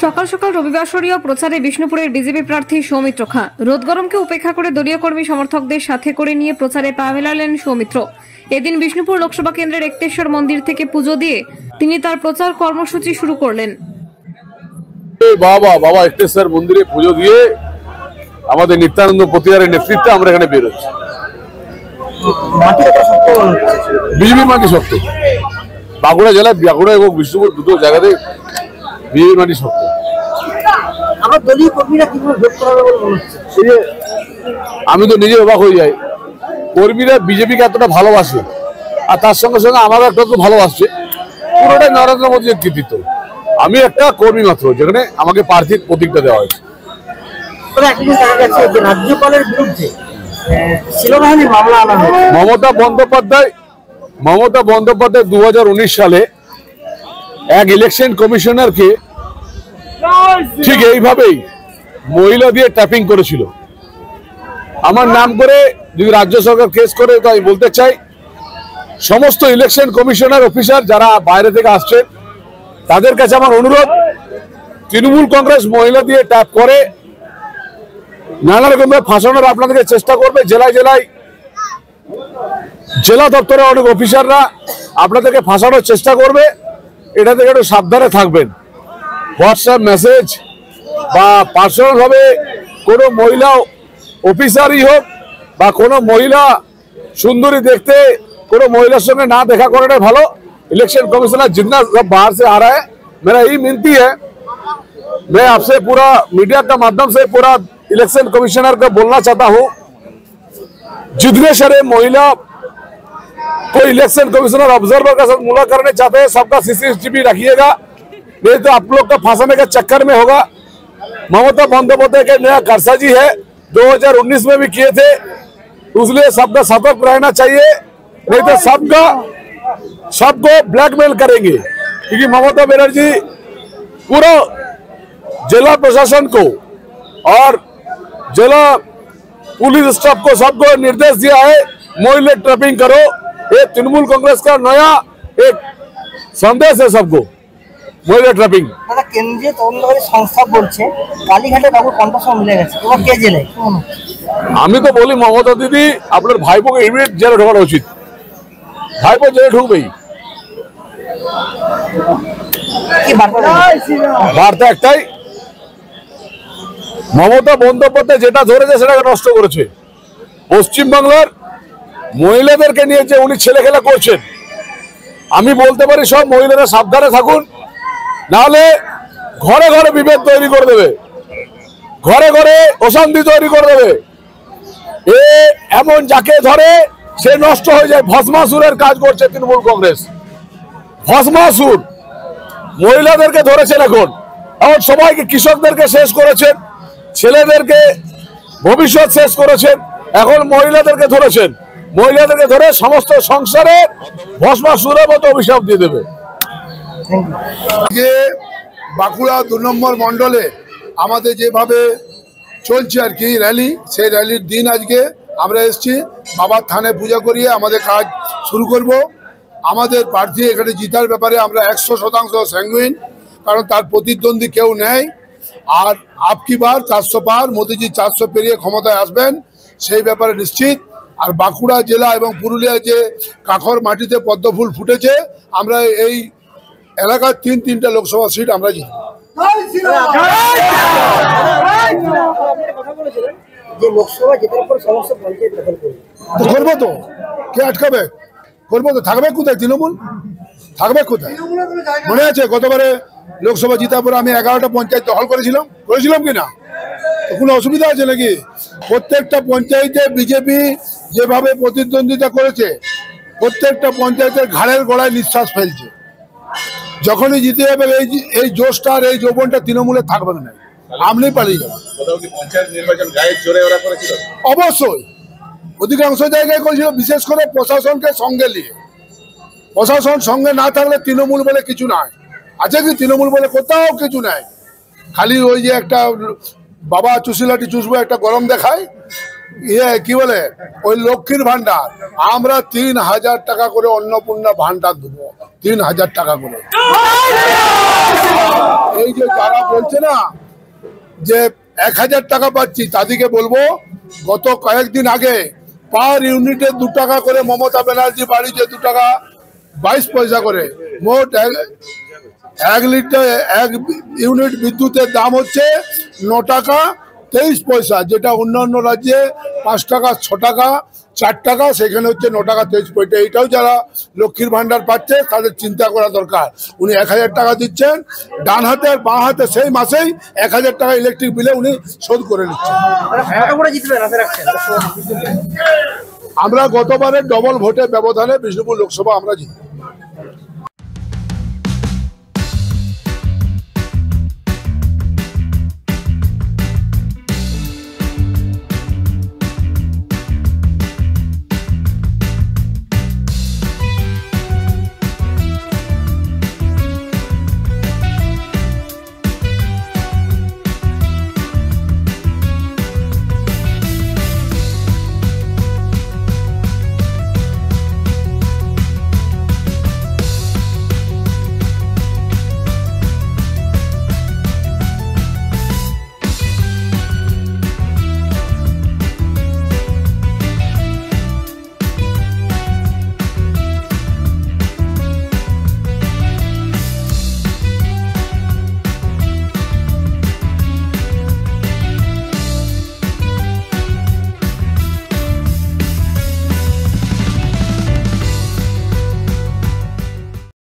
সকাল সকাল রবিবাসরীয় প্রচারে বিষ্ণুপুরের বিজেপি প্রার্থী সৌমিত্র খাঁ রোদ গরমকে উপেক্ষা করে দলীয় কর্মী সমর্থকদের সাথে করে নিয়ে প্রচারে পা মেলালেন সৌমিত্র। এদিন বিষ্ণুপুর লোকসভা কেন্দ্রের একটেশ্বর মন্দির থেকে পুজো দিয়ে তিনি তার প্রচার কর্মসূচি শুরু করলেন। বাবা একটেশ্বর মন্দিরে পুজো দিয়ে আমাদের নিত্যানন্দ পতিয়ারের নেতৃত্বে আমরা এখানে বেরোচ্ছি। বিজেপির মাটি শক্ত, বাঁকুড়া জেলায় বাঁকুড়া এবং বিষ্ণুপুর দুটো জায়গাতে বিজেপির মাটি শক্ত। আমি তো নিজে অবাক হয়ে যাই, কর্মীরা বিজেপিকে এতটা ভালোবাসে আর তার সঙ্গে সঙ্গে আমারও একটা তো ভালোবাসছে। পুরোটাই নরেন্দ্র মোদীর কৃতিত্ব। আমি একটা কর্মী মাত্র, যেখানে আমাকে প্রার্থীর প্রতীকটা দেওয়া হয়েছে। রাজ্যপালের বিরুদ্ধে মমতা বন্দ্যোপাধ্যায় 2019 সালে এক ইলেকশন কমিশনারকে ঠিক এইভাবেই মহিলা দিয়ে ট্যাপিং করেছিল। আমার নাম করে যদি রাজ্য সরকার কেস করে, তো আমি বলতে চাই সমস্ত ইলেকশন কমিশনার অফিসার যারা বাইরে থেকে আসছেন তাদের কাছে আমার অনুরোধ, তৃণমূল কংগ্রেস মহিলা দিয়ে ট্যাপ করে নানা রকমের ফাঁসানোর আপনাদেরকে চেষ্টা করবে। জেলায় জেলায় জেলা দপ্তরে অনেক অফিসাররা আপনাদেরকে ফাঁসানোর চেষ্টা করবে। এটা থেকে একটু সাবধানে থাকবেন। হোয়াটসঅ্যাপ মেসেজ বা পার্সোনাল ভাবে কোনো মহিলা অফিসারই হোক বা কোনো মহিলা সুন্দরী দেখতে কোনো মহিলার সঙ্গে না দেখা করাটাই ভালো। इलेक्शन कमिश्नर जितना सब बाहर से आ रहा है, मेरा यही विनती है, मैं आपसे पूरा मीडिया का माध्यम से पूरा इलेक्शन कमिश्नर को बोलना चाहता हूं, जितने सारे महिला को इलेक्शन कमिश्नर ऑब्जर्वर का साथ मुलाकात करने चाहते हैं, सबका सीसीटीवी रखिएगा, नहीं तो आप लोग का फांसाने के चक्कर में होगा। ममता बंदोपाध्याय के नया कारसाजी है, 2019 में भी किए थे, इसलिए सबका सतर्क रहना चाहिए, नहीं तो सबको ब्लैकमेल करेंगे। क्योंकि ममता बनर्जी पूरा जिला प्रशासन को और जिला पुलिस स्टाफ को सबको निर्देश दिया है, महिला ट्रैपिंग करो। ये तृणमूल कांग्रेस का नया एक संदेश है सबको, महिला ट्रैपिंग। केंद्रीय তদন্তকারী সংস্থা বলছে কালীঘাটে বাবুর কণ্ঠস্বর মিলে গেছে, এবার কে জেলে? আমি তো বলি মমতা দিদি আপনার ভাইপোকে ইমিডিয়েট জেলে ঢোকানো উচিত। ভাইপো জেলে ঢুকবেই। বার্তা একটাই, মমতা বন্দ্যোপাধ্যায় যেটা ধরেছে সেটাকে নষ্ট করেছে। পশ্চিমবাংলার মহিলাদেরকে নিয়ে যে উনি ছেলে খেলা করছেন, আমি বলতে পারি সব মহিলারা সাবধানে থাকুন, নাহলে ঘরে ঘরে বিভেদ তৈরি করে দেবে, ঘরে ঘরে অশান্তি তৈরি করে দেবে। এ এমন যাকে ধরে সে নষ্ট হয়ে যায়। ভস্মাসুরের কাজ করছে তৃণমূল কংগ্রেস, ভস্মাসুর। মহিলাদেরকে ধরেছেন এখন সবাইকে, কৃষকদেরকে শেষ করেছেন, ছেলেদেরকে ভবিষ্যৎ শেষ করেছেন, এখন মহিলাদেরকে ধরেছেন। মহিলাদেরকে ধরে সমস্ত সংসারে ভস্মাসুরের মতো অভিশাপ দিয়ে দেবে। বাঁকুড়া 2 নম্বর মন্ডলে আমাদের যেভাবে চলছে আর কি র্যালি, সেই র্যালির দিন আজকে আমরা এসেছি। বাবার থানে পূজা করিয়ে আমাদের কাজ শুরু করব। আমাদের প্রার্থী এখানে জিতার ব্যাপারে আমরা 100% স্যাঙ্গুইন, কারণ তার প্রতিদ্বন্দ্বী কেউ নেই। আর আপকি বার 400 পার, মোদিজি 400 পেরিয়ে ক্ষমতায় আসবেন সেই ব্যাপারে নিশ্চিত। আর বাঁকুড়া জেলা এবং পুরুলিয়া যে কাখর মাটিতে পদ্মফুল ফুটেছে, আমরা এই এলাকার 3টা লোকসভা সিট আমরা জিতব। করবো তো, কে আটকাবে? করবো তো। থাকবে কোথায় তৃণমূল? থাকবে কোথায়? মনে আছে গতবারে লোকসভা জিতার পরে আমি 11টা পঞ্চায়েত দখল করেছিলাম কিনা? কোনো অসুবিধা আছে নাকি? প্রত্যেকটা পঞ্চায়েতে বিজেপি যেভাবে প্রতিদ্বন্দ্বিতা করেছে, প্রত্যেকটা পঞ্চায়েতের ঘাড়ের গোড়ায় নিঃশ্বাস ফেলছে। যখনই জিতে যাবে এই জোশটা আর এই যৌবনটা তৃণমূলে থাকবে না, আপনি পালিয়ে যাবেন। অবশ্যই অধিকাংশ জায়গায় করেছিল, বিশেষ করে প্রশাসনকে সঙ্গে নিয়ে। প্রশাসন সঙ্গে না থাকলে তৃণমূল বলে কিছু নাই। আছে কি তৃণমূল বলে? কোথাও কিছু নাই। খালি ওই যে একটা বাবা চুষিলাটি চুষবো একটা গরম দেখায়, কি বলে ওই লক্ষ্মীর ভান্ডার। আমরা 3000 টাকা করে অন্নপূর্ণা ভান্ডার দেবো, 3000 টাকা করে। এই যে যারা বলছে না যে 1000 টাকা পাচ্ছি, তাদেরকে বলবো গত কয়েকদিন আগে পার ইউনিটে 2 টাকা করে মমতা ব্যানার্জি বাড়িতে 2 টাকা 22 পয়সা করে, মোট 1 ইউনিট বিদ্যুতের দাম হচ্ছে 9 টাকা 23 পয়সা, যেটা অন্যান্য রাজ্যে 5 টাকা 6 টাকা 4 টাকা, সেখানে হচ্ছে 9 টাকা 23 পয়সা। এইটাও যারা লক্ষ্মীর ভান্ডার পাচ্ছে তাদের চিন্তা করা দরকার। উনি 1000 টাকা দিচ্ছেন, ডান হাতে আর বাঁ হাতে সেই মাসেই 1000 টাকা ইলেকট্রিক বিলে উনি শোধ করে নিচ্ছেন। আমরা গতবারের ডবল ভোটের ব্যবধানে বিষ্ণুপুর লোকসভা আমরা জিতি।